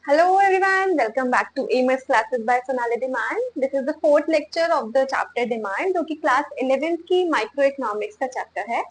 Hello everyone, welcome back to Aimers Classes by Sonali Demand. This is the fourth lecture of the chapter Demand, जो कि class 11th की micro economics का chapter है।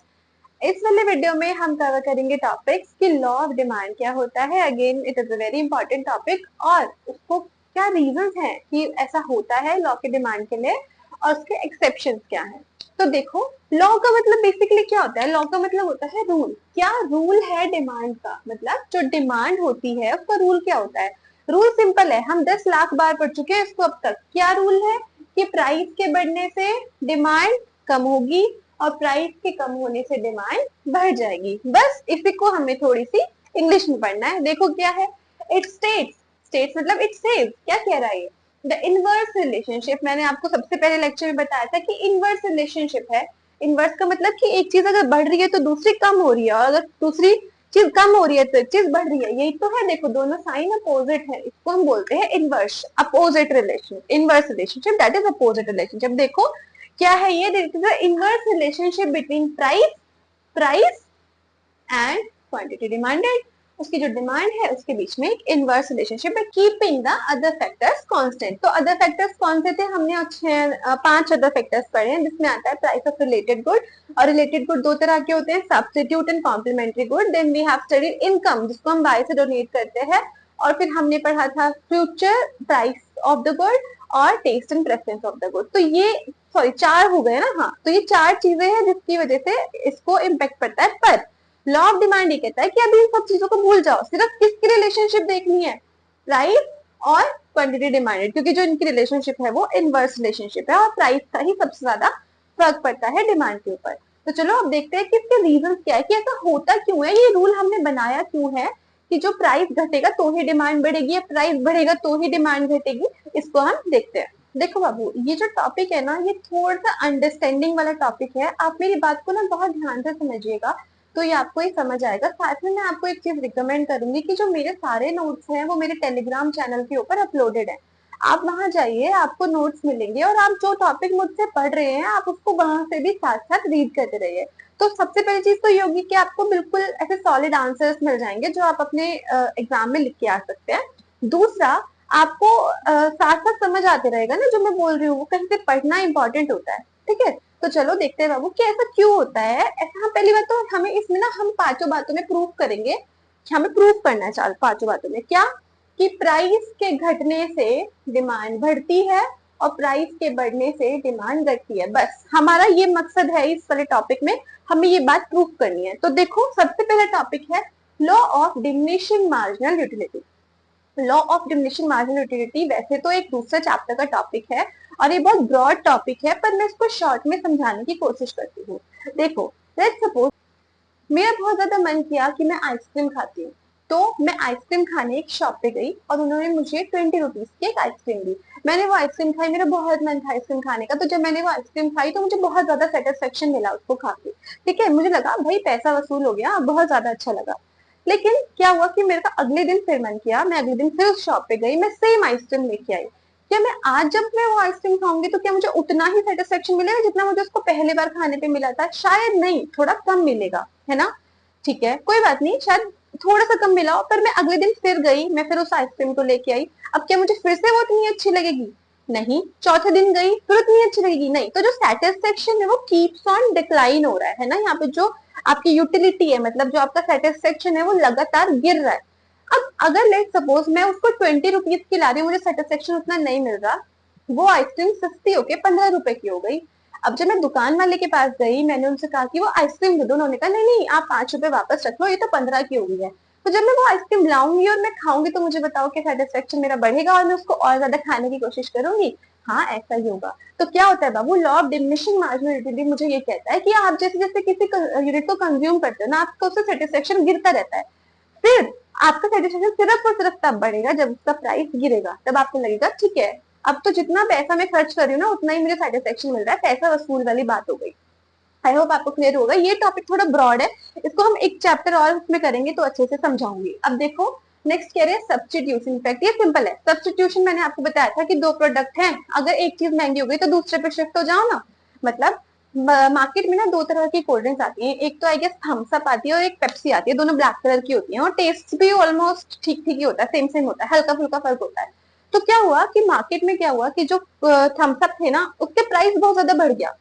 इस वाले video में हम कवर करेंगे टॉपिक्स कि लॉ ऑफ डिमांड क्या होता है। Again it is a very important topic और उसको क्या रीजंस हैं कि ऐसा होता है लॉ के डिमांड के लिए और उसके एक्सेप्शंस क्या हैं। तो देखो, लॉ का मतलब बेसिकली क्या होता है। लॉ का मतलब होता है रूल। क्या रूल है डिमांड का, मतलब जो डिमांड होती है उसका रूल क्या होता है। रूल सिंपल है, हम 10 लाख बार पढ़ चुके हैं इसको अब तक। क्या रूल है कि प्राइस के बढ़ने से डिमांड कम होगी और प्राइस के कम होने से डिमांड बढ़ जाएगी। बस इसी को हमें थोड़ी सी इंग्लिश में पढ़ना है। देखो क्या है, इट स्टेट्स, स्टेट्स मतलब इट सेज, क्या कह रहा है, द इनवर्स रिलेशनशिप। मैंने आपको सबसे पहले लेक्चर में बताया था कि इनवर्स रिलेशनशिप है। इनवर्स का मतलब कि एक चीज अगर बढ़ रही है तो दूसरी कम हो रही है, और अगर दूसरी चीज कम हो रही है तो एक चीज बढ़ रही है। यही तो है, देखो दोनों साइन अपोजिट है, इसको हम बोलते हैं inverse, opposite relation, inverse relationship, that is opposite relationship. देखो क्या है ये, देखो inverse relationship between price price and quantity demanded. उसकी जो डिमांड है उसके बीच में एक इनवर्स रिलेशनशिप है, keeping the other factors constant. तो अदर फैक्टर्स कौन से थे, हमने 5 अदर फैक्टर्स पढ़े हैं, जिसमें आता है प्राइस ऑफ रिलेटेड गुड। और रिलेटेड गुड दो तरह के होते हैं, substitute and complementary good. Then we have studied income, जिसको हम बाय से डोनेट करते हैं। और फिर हमने पढ़ा था future price of the good और taste and preference of the good. तो ये सॉरी 4 हो गए ना। हाँ, तो ये 4 चीजें हैं जिसकी वजह से इसको इम्पेक्ट पड़ता है। पर लॉ ऑफ डिमांड ये कहता है कि अभी इन सब चीजों को भूल जाओ, सिर्फ किसकी रिलेशनशिप देखनी है, प्राइस और क्वांटिटी डिमांडेड, क्योंकि जो इनकी रिलेशनशिप है वो इनवर्स रिलेशनशिप है और प्राइस का ही सबसे ज्यादा फर्क पड़ता है डिमांड के ऊपर। तो चलो अब देखते हैं कि इसके रीजन क्या है, कि ऐसा होता क्यों है, ये रूल हमने बनाया क्यों है कि जो प्राइस घटेगा तो ही डिमांड बढ़ेगी या प्राइस बढ़ेगा तो ही डिमांड घटेगी। इसको हम देखते हैं। देखो बाबू, ये जो टॉपिक है ना, ये थोड़ा सा अंडरस्टैंडिंग वाला टॉपिक है। आप मेरी बात को ना बहुत ध्यान से समझिएगा तो ये आपको ही समझ आएगा। साथ में मैं आपको एक चीज रिकमेंड करूंगी कि जो मेरे सारे नोट्स हैं वो मेरे टेलीग्राम चैनल के ऊपर अपलोडेड है। आप वहां जाइए, आपको नोट्स मिलेंगे और आप जो टॉपिक मुझसे पढ़ रहे हैं आप उसको वहां से भी साथ साथ रीड करते रहिए। तो सबसे पहली चीज तो ये होगी कि आपको बिल्कुल ऐसे सॉलिड आंसर्स मिल जाएंगे जो आप अपने एग्जाम में लिख के आ सकते हैं। दूसरा, आपको साथ साथ समझ आते रहेगा ना जो मैं बोल रही हूँ, वो कहीं से पढ़ना इंपॉर्टेंट होता है। ठीक है, तो चलो देखते हैं बाबू कि ऐसा क्यों होता है। ऐसा हम पहली बात तो हमें इसमें ना हम पांचों बातों में प्रूफ करेंगे, हमें प्रूफ करना है चार पांचों बातों में। क्या कि प्राइस के घटने से डिमांड बढ़ती है और प्राइस के बढ़ने से डिमांड घटती है। बस हमारा ये मकसद है इस वाले टॉपिक में, हमें ये बात प्रूफ करनी है। तो देखो सबसे पहला टॉपिक है law of diminishing marginal utility. Law of diminishing marginal utility वैसे तो एक दूसरे चैप्टर का टॉपिक है और ये बहुत ब्रॉड टॉपिक है, पर मैं इसको शॉर्ट में समझाने की कोशिश करती हूँ। देखो, लेट्स सपोज मेरा बहुत ज्यादा मन किया कि मैं आइसक्रीम खाती हूँ, तो मैं आइसक्रीम खाने एक शॉप पे गई और उन्होंने मुझे 20 रुपीज की एक आइसक्रीम दी। मैंने वो आइसक्रीम खाई, मेरा बहुत मन था आइसक्रीम खाने का, तो जब मैंने वो आइसक्रीम खाई तो मुझे बहुत ज्यादा सेटिस्फेक्शन मिला उसको खा के। ठीक है, मुझे लगा भाई पैसा वसूल हो गया, बहुत ज्यादा अच्छा लगा। लेकिन क्या हुआ कि मेरे का अगले दिन फिर मन किया, मैं अगले दिन फिर उस शॉप पे गई, मैं सेम आइसक्रीम लेके आई। क्या मैं आज जब मैं वो आइसक्रीम खाऊंगी तो क्या मुझे उतना ही सेटिस्फेक्शन मिलेगा जितना मुझे उसको पहले बार खाने पे मिला था? शायद नहीं, थोड़ा कम मिलेगा, है ना। ठीक है, कोई बात नहीं, शायद थोड़ा सा कम मिला हो, पर मैं अगले दिन फिर गई, मैं फिर उस आइसक्रीम को लेके आई। अब क्या मुझे फिर से वो उतनी अच्छी लगेगी? नहीं। चौथे दिन गई, फिर उतनी अच्छी लगेगी? नहीं। तो जो सेटिस्फेक्शन है वो कीप्स ऑन डिक्लाइन हो रहा है ना। यहाँ पे जो आपकी यूटिलिटी है, मतलब जो आपका सेटिस्फेक्शन है, वो लगातार गिर रहा है। अब अगर लेट सपोज मैं उसको 20 रुपीज की ला रही हूँ, मुझे सेटिस्फेक्शन उतना नहीं मिल रहा, वो आइसक्रीम सस्ती होके 15 रुपए की हो गई। अब जब मैं दुकान वाले के पास गई, मैंने उनसे कहा कि वो आइसक्रीम दे दो, उन्होंने कहा नहीं नहीं आप 5 रुपए वापस रख लो, ये तो 15 की हो गई है। तो जब मैं वो आइसक्रीम लाऊंगी और मैं खाऊंगी तो मुझे बताओ कि सेटिस्फेक्शन मेरा बढ़ेगा और मैं उसको और ज्यादा खाने की कोशिश करूंगी? हाँ, ऐसा ही होगा। तो क्या होता है बाबू, law of diminishing marginal utility मुझे ये कहता है कि आप जैसे जैसे किसी यूनिट को कंज्यूम करते हो ना, आपका उससे सेटिस्फेक्शन गिरता रहता है। फिर आपका सेटिस्फेक्शन सिर्फ और सिर्फ तब बढ़ेगा जब उसका प्राइस गिरेगा, तब आपको लगेगा ठीक है अब तो जितना पैसा मैं खर्च कर रही हूँ ना उतना ही मुझे सेटिस्फेक्शन मिल रहा है, पैसा वसूल वाली बात हो गई। आई होप आपको क्लियर होगा। ये टॉपिक थोड़ा ब्रॉड है, इसको हम एक चैप्टर और उसमें करेंगे तो अच्छे से समझाऊंगी। अब देखो नेक्स्ट कह रहे हैं सब्स्टिट्यूशन। इनफैक्ट ये सिंपल है। सब्स्टिट्यूशन मैंने आपको बताया था कि दो प्रोडक्ट हैं, अगर एक चीज महंगी हो गई तो दूसरे पे शिफ्ट हो जाओ ना। मतलब मार्केट में ना दो तरह की कोल्ड ड्रिंक्स आती हैं, एक तो आई गेस थम्स अप आती है और एक पेप्सी आती है, दोनों ब्लैक कलर की होती हैं और टेस्ट भी ऑलमोस्ट ठीक ठीक ही होता है, सेम सेम होता है, हल्का फुल्का फर्क होता है। तो क्या हुआ कि मार्केट में क्या हुआ कि जो थम्स अप थे ना उसके प्राइस बहुत ज्यादा बढ़ गया।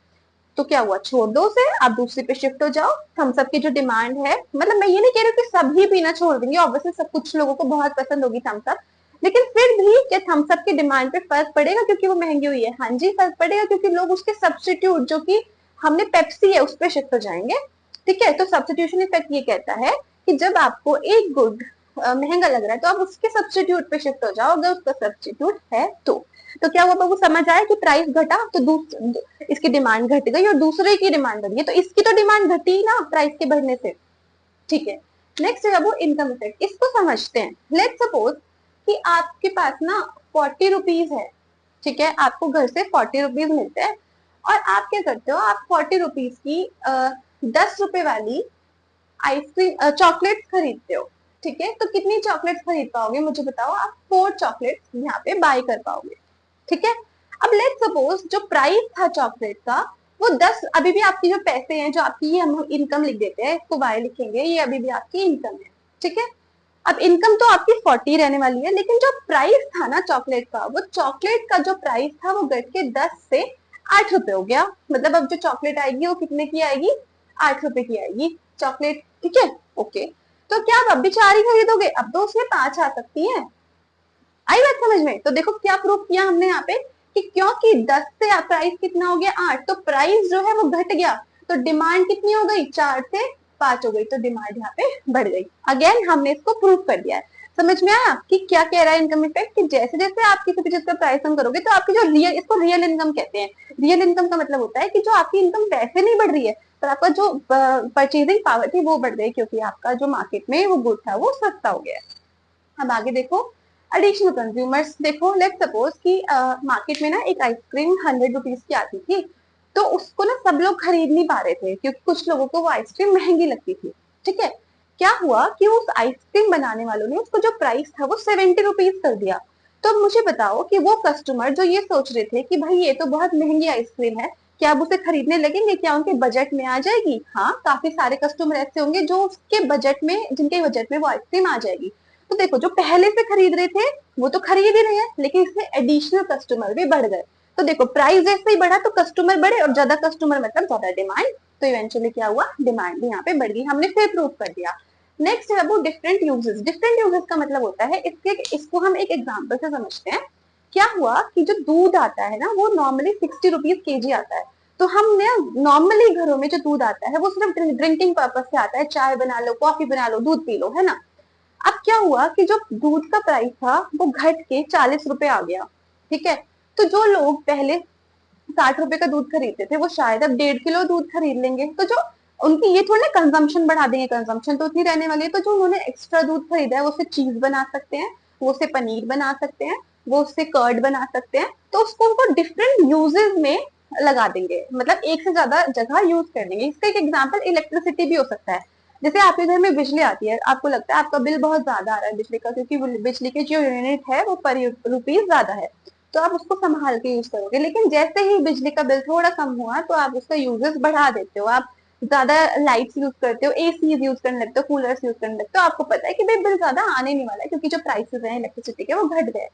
तो क्या हुआ, छोड़ दो उसे, आप दूसरे पे शिफ्ट हो जाओ। थम्स अप की जो डिमांड है, मतलब मैं ये नहीं कह रही हूँ कि सभी पीना छोड़ देंगे, ऑब्वियसली सब कुछ लोगों को बहुत पसंद होगी थम्स अप, लेकिन फिर भी क्या थम्स अप की डिमांड पे फर्क पड़ेगा क्योंकि वो महंगी हुई है? हाँ जी फर्क पड़ेगा, क्योंकि लोग उसके सब्स्टिट्यूट जो कि हमने पेप्सी है उस पर शिफ्ट हो जाएंगे। ठीक है, तो सब्स्टिट्यूशन इफेक्ट ये कहता है कि जब आपको एक गुड महंगा लग रहा है तो आप उसके सब्स्टिट्यूट पे शिफ्ट हो जाओ, अगर उसका सब्स्टिट्यूट है तो क्या हुआ बाबू, समझ आया कि प्राइस घटा तो इसकी डिमांड घट गई और दूसरे की डिमांड बढ़ी है, तो इसकी तो डिमांड घटी ना प्राइस के बढ़ने से। ठीक है, नेक्स्ट है बाबू इनकम इफेक्ट, इसको समझते हैं। लेट्स सपोज कि आपके पास ना 40 रुपीज है, ठीक है, आपको घर से 40 रुपीज मिलते हैं और आप क्या करते हो, आप 40 रुपीज की 10 रुपए वाली आइसक्रीम चॉकलेट खरीदते हो। ठीक है, तो कितनी चॉकलेट खरीद पाओगे मुझे बताओ, आप 4 चॉकलेट यहाँ पे बाय कर पाओगे। ठीक है, अब लेट सपोज जो प्राइस था चॉकलेट का वो 10, अभी भी आपकी जो पैसे हैं जो आपकी, ये हम इनकम लिख देते हैं, इसको वाई लिखेंगे, ये अभी भी आपकी इनकम है। ठीक है, अब इनकम तो आपकी 40 रहने वाली है, लेकिन जो प्राइस था ना चॉकलेट का, वो चॉकलेट का जो प्राइस था वो घट के 10 से 8 रुपए हो गया। मतलब अब जो चॉकलेट आएगी वो कितने की आएगी, 8 रुपए की आएगी चॉकलेट। ठीक है, ओके, तो क्या आप अब भी 4 ही खरीदोगे? अब तो उसमें 5 आ सकती है। आई बात समझ में? तो देखो क्या प्रूफ किया हमने यहाँ पे कि क्योंकि 10 से प्राइस कितना हो गया 8, तो प्राइस जो है वो घट गया, तो डिमांड कितनी हो गई, 4 से 5 हो गई, तो डिमांड यहाँ पे बढ़ गई। अगेन हमने इसको प्रूफ कर दिया है। समझ में आया कि क्या कह रहा है इनकम इफेक्ट, कि जैसे जैसे आप किसी भी चीज का प्राइस कम करोगे तो आपकी जो रियल, इसको रियल इनकम कहते हैं। रियल इनकम का मतलब होता है कि जो आपकी इनकम वैसे नहीं बढ़ रही है, पर आपका जो परचेजिंग पावर थी वो बढ़ गई, क्योंकि आपका जो मार्केट में वो गुड था वो सस्ता हो गया। अब आगे देखो एडिशनल कंज्यूमर्स, देखो लेट सपोज कि मार्केट में ना एक आइसक्रीम 100 रुपीज की आती थी, तो उसको ना सब लोग खरीद नहीं पा रहे थे क्योंकि कुछ लोगों को वो आइसक्रीम महंगी लगती थी। ठीक है, क्या हुआ कि उस आइसक्रीम बनाने वालों ने उसको जो प्राइस था वो 70 रुपीज कर दिया। तो मुझे बताओ कि वो कस्टमर जो ये सोच रहे थे कि भाई ये तो बहुत महंगी आइसक्रीम है, क्या अब उसे खरीदने लगेंगे, क्या उनके बजट में आ जाएगी? हाँ, काफी सारे कस्टमर ऐसे होंगे जो उसके बजट में, जिनके बजट में वो आइसक्रीम आ जाएगी। तो देखो जो पहले से खरीद रहे थे वो तो खरीद ही रहे हैं, लेकिन इसमें एडिशनल कस्टमर भी बढ़ गए। तो देखो प्राइस जैसे ही बढ़ा तो कस्टमर बढ़े, और ज्यादा कस्टमर मतलब ज्यादा डिमांड, तो इवेंचुअली क्या हुआ, डिमांड भी यहाँ पे बढ़ गई। हमने फिर प्रूव कर दिया। नेक्स्ट है वो डिफरेंट यूजेस। डिफरेंट यूजेस का मतलब होता है, इसको हम एक एग्जाम्पल से समझते हैं। क्या हुआ कि जो दूध आता है ना वो नॉर्मली 60 रुपीज केजी आता है, तो हमने नॉर्मली घरों में जो दूध आता है वो सिर्फ ड्रिंकिंग पर्पज से आता है, चाय बना लो, कॉफी बना लो, दूध पी लो, है ना। अब क्या हुआ कि जो दूध का प्राइस था वो घट के 40 रुपए आ गया। ठीक है, तो जो लोग पहले 60 रुपए का दूध खरीदते थे वो शायद अब 1.5 किलो दूध खरीद लेंगे, तो जो उनकी ये थोड़ी ना कंजम्पशन बढ़ा देंगे, कंजम्पशन तो उतनी रहने वाली है, तो जो उन्होंने एक्स्ट्रा दूध खरीदा है वो उससे चीज बना सकते हैं, वो उससे पनीर बना सकते हैं, वो उससे कर्ड बना सकते हैं, तो उसको उनको डिफरेंट यूजेस में लगा देंगे, मतलब एक से ज्यादा जगह यूज कर देंगे। इसका एक एग्जाम्पल इलेक्ट्रिसिटी भी हो सकता है। जैसे आपके घर में बिजली आती है, आपको लगता है आपका बिल बहुत ज्यादा आ रहा है बिजली का, क्योंकि बिजली के जो यूनिट है वो पर रुपीज ज्यादा है, तो आप उसको संभाल के यूज करोगे। लेकिन जैसे ही बिजली का बिल थोड़ा कम हुआ तो आप उसका यूजेस बढ़ा देते हो, आप ज्यादा लाइट्स यूज करते हो, एसी यूज करने लगते हो, कूलर्स यूज करने लगते हो, आपको पता है कि भाई बिल ज्यादा आने नहीं वाला है क्योंकि जो प्राइसेस हैं इलेक्ट्रिसिटी के वो घट गए।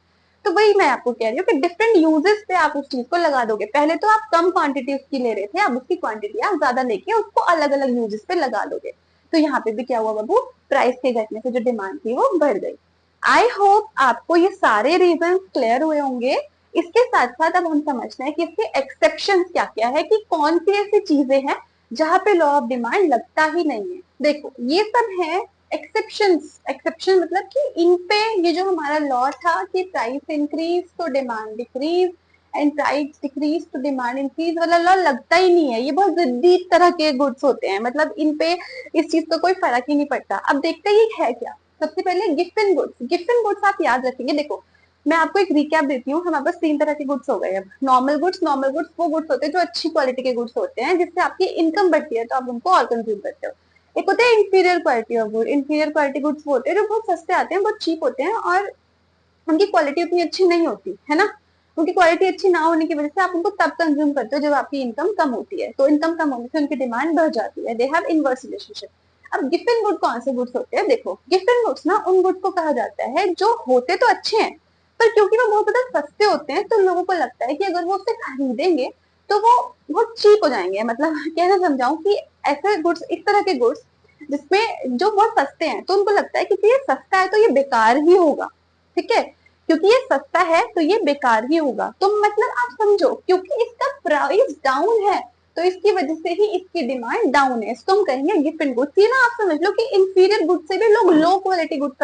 तो वही मैं आपको कह रही हूँ कि डिफरेंट यूजेस पे आप उस चीज को लगा दोगे। पहले तो आप कम क्वांटिटी उसकी ले रहे थे, अब उसकी क्वांटिटी आप ज्यादा लेके उसको अलग अलग यूजेस पे लगा दोगे। तो यहाँ पे भी क्या हुआ बाबू, प्राइस के घटने से जो डिमांड थी वो बढ़ गई। आई होप आपको ये सारे रीजन क्लियर हुए होंगे। इसके साथ साथ अब हम समझते हैं कि इसके एक्सेप्शन क्या क्या है, कि कौन सी ऐसी चीजें हैं जहां पे लॉ ऑफ डिमांड लगता ही नहीं है। देखो ये सब है एक्सेप्शंस। एक्सेप्शन मतलब कि इन पे ये जो हमारा लॉ था कि प्राइस इंक्रीज तो demand decrease and price decrease to demand increase वाला लॉ लगता ही नहीं है। ये बहुत जिद्दी तरह के गुड्स होते हैं, मतलब इन पे इस चीज का कोई फर्क ही नहीं पड़ता। अब देखते ही है क्या, सबसे पहले gift and goods. Gift and goods आप याद रखेंगे। देखो मैं आपको एक रिकैप देती हूँ, हमारे पास 3 तरह के गुड्स हो गए। अब नॉर्मल गुड्स, नॉर्मल गुड्स वो गुड्स होते हैं जो अच्छी क्वालिटी के गुड्स होते हैं, जिससे आपकी इनकम बढ़ती है तो आप उनको और कंज्यूम करते हो। एक होते हैं inferior quality of good. Inferior quality goods वो होते हैं जो बहुत सस्ते आते हैं, बहुत चीप होते हैं और उनकी क्वालिटी उतनी अच्छी नहीं होती है ना। उनकी क्वालिटी अच्छी ना होने की वजह से आप उनको तब कंज्यूम करते हो जब आपकी इनकम कम होती है, तो इनकम कम होने से उनकी डिमांड बढ़ जाती है। They have inverse relationship. अब गिफ्ट एंड गुड कौन से गुड्स होते हैं? देखो, गिफ्ट एंड गुड्स ना उन गुड्स को कहा जाता है जो होते तो अच्छे हैं, पर क्योंकि वो बहुत ज्यादा सस्ते होते हैं तो लोगों को लगता है कि अगर वो उससे खरीदेंगे तो वो बहुत चीप हो जाएंगे। मतलब कैसे समझाऊं कि ऐसे गुड्स, इस तरह के गुड्स जिसमें जो बहुत सस्ते हैं, तो उनको लगता है कि ये सस्ता है तो ये बेकार ही होगा, ठीक है, क्योंकि ये सस्ता है तो ये बेकार ही होगा। तो मतलब आप समझो, क्योंकि इसका प्राइस डाउन है तो इसकी वजह से ही इसकी डिमांड डाउन है। इसको हम कहेंगे गिफ्ट एंड गुड्स। ये ना आप समझ लो कि इंफीरियर गुड से भी लोग लो क्वालिटी गुड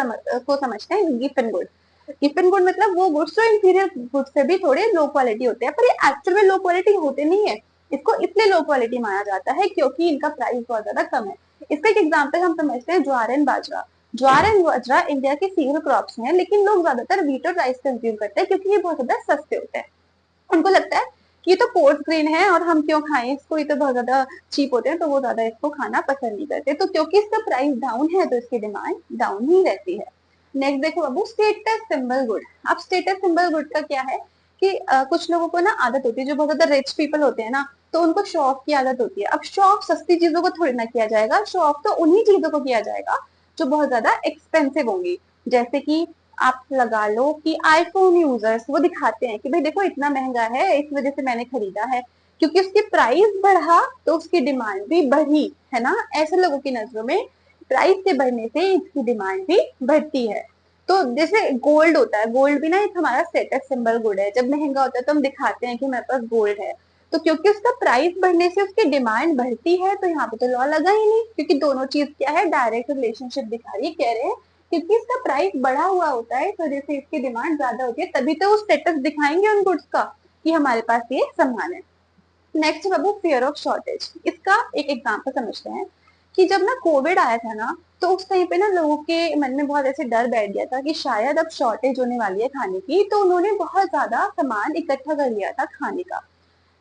को समझते हैं gift and good. Gift and good मतलब वो गुड्स जो इंफीरियर गुड से भी थोड़े लो क्वालिटी होते हैं, पर ये एक्चुअल में लो क्वालिटी होते नहीं है। इसको इसलिए लो क्वालिटी माना जाता है क्योंकि इनका प्राइस बहुत ज्यादा कम है। इसका एक एग्जाम्पल हम समझते हैं jowar and bajra. Jowar and bajra India के सीरियल क्रॉप्स हैं, लेकिन लोग ज्यादातर व्हीट और राइस कंज्यूम करते हैं क्योंकि ये बहुत ज्यादा सस्ते होते हैं। उनको लगता है कि ये तो कोर्स ग्रेन है और हम क्यों खाएं इसको, ये तो बहुत ज्यादा चीप होते हैं, तो वो ज्यादा इसको खाना पसंद नहीं करते। तो क्योंकि इसका प्राइस डाउन है तो इसकी डिमांड डाउन ही रहती है। नेक्स्ट देखो बाबू, स्टेटस सिंबल गुड। अब स्टेटस सिंबल गुड का क्या है कि कुछ लोगों को ना आदत होती है, जो बहुत ज्यादा रिच पीपल होते हैं ना, तो उनको शो ऑफ की आदत होती है। अब शो ऑफ सस्ती चीजों को थोड़ी ना किया जाएगा, शो ऑफ तो उन्हीं चीजों को किया जाएगा जो बहुत ज्यादा एक्सपेंसिव होंगी। जैसे कि आप लगा लो कि आईफोन यूजर्स वो दिखाते हैं कि भाई देखो इतना महंगा है, इस वजह से मैंने खरीदा है, क्योंकि उसकी प्राइस बढ़ा तो उसकी डिमांड भी बढ़ी, है ना। ऐसे लोगों की नजरों में प्राइस के बढ़ने से इसकी डिमांड भी बढ़ती है। तो जैसे गोल्ड होता है, गोल्ड भी ना एक हमारा स्टेटस सिंबल गुड है। जब महंगा होता है तो हम दिखाते हैं कि मेरे पास गोल्ड है, तो क्योंकि उसका प्राइस बढ़ने से उसकी डिमांड बढ़ती है, तो यहाँ पे तो लॉ लगा ही नहीं, क्योंकि दोनों चीज क्या है, डायरेक्ट रिलेशनशिप दिखा रही है। कह रहे हैं क्योंकि इसका प्राइस बढ़ा हुआ होता है इस वजह से इसकी डिमांड ज्यादा होती है, तभी तो वो स्टेटस दिखाएंगे उन गुड्स का कि हमारे पास ये सामान है। Next Babu, fear of shortage. इसका एक एग्जांपल समझते हैं कि जब ना कोविड आया था ना, तो उस टाइम पे ना लोगों के मन में बहुत ऐसे डर बैठ गया था कि शायद अब शॉर्टेज होने वाली है खाने की, तो उन्होंने बहुत ज्यादा सामान इकट्ठा कर लिया था खाने का।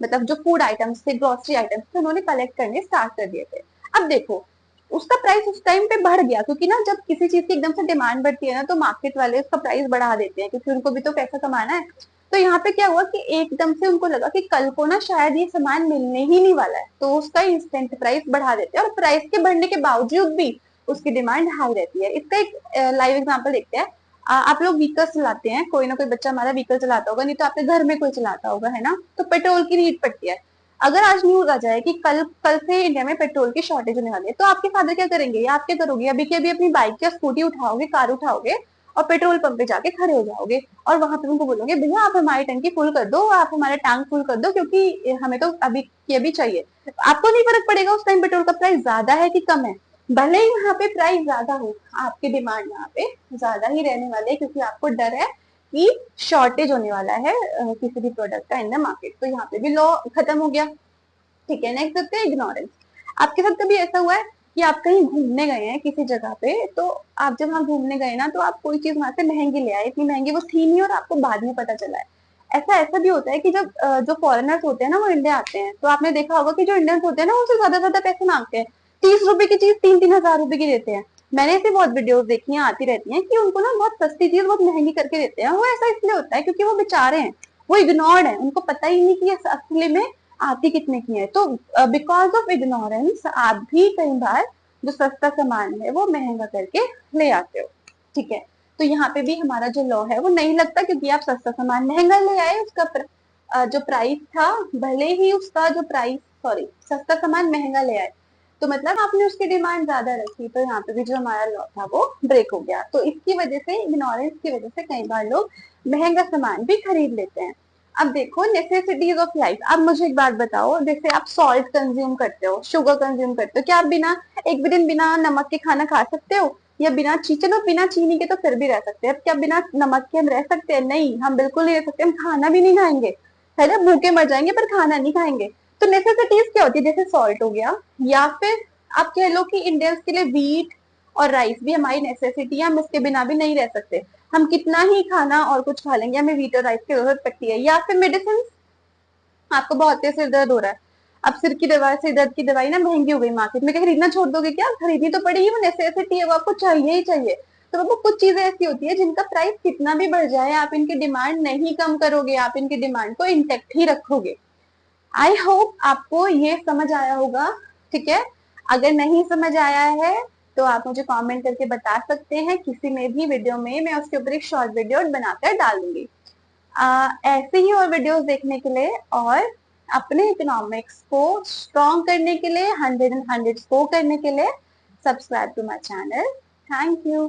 मतलब जो फूड आइटम्स थे, ग्रोसरी आइटम्स थे, उन्होंने कलेक्ट करने स्टार्ट कर दिए थे। अब देखो, उसका प्राइस उस टाइम पे बढ़ गया, क्योंकि ना जब किसी चीज की एकदम से डिमांड बढ़ती है ना, तो मार्केट वाले उसका प्राइस बढ़ा देते हैं, क्योंकि उनको भी तो पैसा कमाना है। तो यहाँ पे क्या हुआ कि एकदम से उनको लगा कि कल को ना शायद ये सामान मिलने ही नहीं वाला है, तो उसका इंस्टेंट प्राइस बढ़ा देते हैं, और प्राइस के बढ़ने के बावजूद भी उसकी डिमांड हाई रहती है। इसका एक लाइव एग्जांपल देखते हैं। आप लोग व्हीकल चलाते हैं, कोई ना कोई बच्चा हमारा व्हीकल चलाता होगा, नहीं तो आपके घर में कोई चलाता होगा, है ना। तो पेट्रोल की नीड पड़ती है। अगर आज न्यूज आ जाए कि कल कल से इंडिया में पेट्रोल की शॉर्टेज होने वाली है, तो आपके फादर क्या करेंगे या आप क्या करोगे? अभी के अभी अपनी बाइक या स्कूटी उठाओगे, कार उठाओगे और पेट्रोल पंप पे जाके खड़े हो जाओगे, और वहां पे उनको बोलोगे भैया आप हमारी टंकी फुल कर दो, आप हमारा टैंक फुल कर दो, क्योंकि हमें तो अभी की अभी चाहिए। आपको नहीं फर्क पड़ेगा उस टाइम पेट्रोल का प्राइस ज्यादा है कि कम है। भले ही वहां पे प्राइस ज्यादा हो, आपकी डिमांड यहाँ पे ज्यादा ही रहने वाली है, क्योंकि आपको डर है कि शॉर्टेज होने वाला है किसी भी प्रोडक्ट का इन द मार्केट। तो यहाँ पे भी लॉ खत्म हो गया। ठीक है, नेक्स्ट देखते हैं इग्नोरेंस। आपके साथ कभी ऐसा हुआ है कि आप कहीं घूमने गए हैं किसी जगह पे, तो आप जब वहां घूमने गए ना, तो आप कोई चीज वहां से महंगी ले आए, इतनी महंगी वो थी नहीं और आपको बाद में पता चला है। ऐसा ऐसा भी होता है कि जब जो फॉरेनर्स होते हैं ना वो इंडिया आते हैं, तो आपने देखा होगा कि जो इंडियंस होते हैं ना उनसे ज्यादा ज्यादा पैसे मांगते हैं। 30 रुपए की चीज 3-3 हजार रुपए की देते हैं। मैंने ऐसी बहुत वीडियोस देखी हैं, आती रहती हैं, कि उनको ना बहुत सस्ती चीज बहुत महंगी करके देते हैं। वो ऐसा इसलिए होता है क्योंकि वो बेचारे हैं, वो इग्नोर्ड है, उनको पता ही नहीं कि ये असली में आती कितने की है। तो बिकॉज ऑफ इग्नोरेंस आप भी कई बार जो सस्ता सामान है वो महंगा करके ले आते हो। ठीक है, तो यहाँ पे भी हमारा जो लॉ है वो नहीं लगता, क्योंकि आप सस्ता सामान महंगा ले आए, उसका जो प्राइस था, भले ही उसका जो प्राइस, सॉरी, सस्ता सामान महंगा ले आए, तो मतलब आपने उसकी डिमांड ज्यादा रखी, तो यहाँ पे भी जो हमारा लॉ था वो ब्रेक हो गया। तो इसकी वजह से, इग्नोरेंस की वजह से कई बार लोग महंगा सामान भी खरीद लेते हैं। अब देखो, नेसेसिटीज ऑफ लाइफ। अब मुझे एक बात बताओ, जैसे आप सॉल्ट कंज्यूम करते हो, शुगर कंज्यूम करते हो, क्या आप बिना एक भी दिन बिना नमक के खाना खा सकते हो? या बिना चलो बिना चीनी के तो फिर भी रह सकते हैं, अब क्या बिना नमक के हम रह सकते हैं? नहीं, हम बिल्कुल नहीं रह सकते। हम खाना भी नहीं खाएंगे, है ना, भूखे मर जाएंगे पर खाना नहीं खाएंगे। तो नेसेसिटीज क्या होती है? जैसे सॉल्ट हो गया, या फिर आप कह लो कि इंडियंस के लिए व्हीट और राइस भी हमारी नेसेसिटी है, हम इसके बिना भी नहीं रह सकते। हम कितना ही खाना और कुछ खा लेंगे, हमें व्हीट और राइस की जरूरत पड़ती है। या फिर मेडिसिन, आपको बहुत तेज सिर दर्द हो रहा है, अब सिर की दवाई, सिर दर्द की दवाई ना महंगी हो गई मार्केट में, क्या खरीदना छोड़ दोगे? क्या खरीदनी तो पड़ेगी, वो नेसेसिटी है, वो आपको चाहिए ही चाहिए। तो बाबू कुछ चीजें ऐसी होती है जिनका प्राइस कितना भी बढ़ जाए, आप इनकी डिमांड नहीं कम करोगे, आप इनकी डिमांड को इंटेक्ट ही रखोगे। आई होप आपको ये समझ आया होगा, ठीक है। अगर नहीं समझ आया है तो आप मुझे कमेंट करके बता सकते हैं, किसी में भी वीडियो में मैं उसके ऊपर एक शॉर्ट वीडियो बनाकर डाल दूंगी। ऐसे ही और वीडियोस देखने के लिए और अपने इकोनॉमिक्स को स्ट्रॉन्ग करने के लिए, 100 एंड 100 स्कोर करने के लिए subscribe to my channel. Thank you.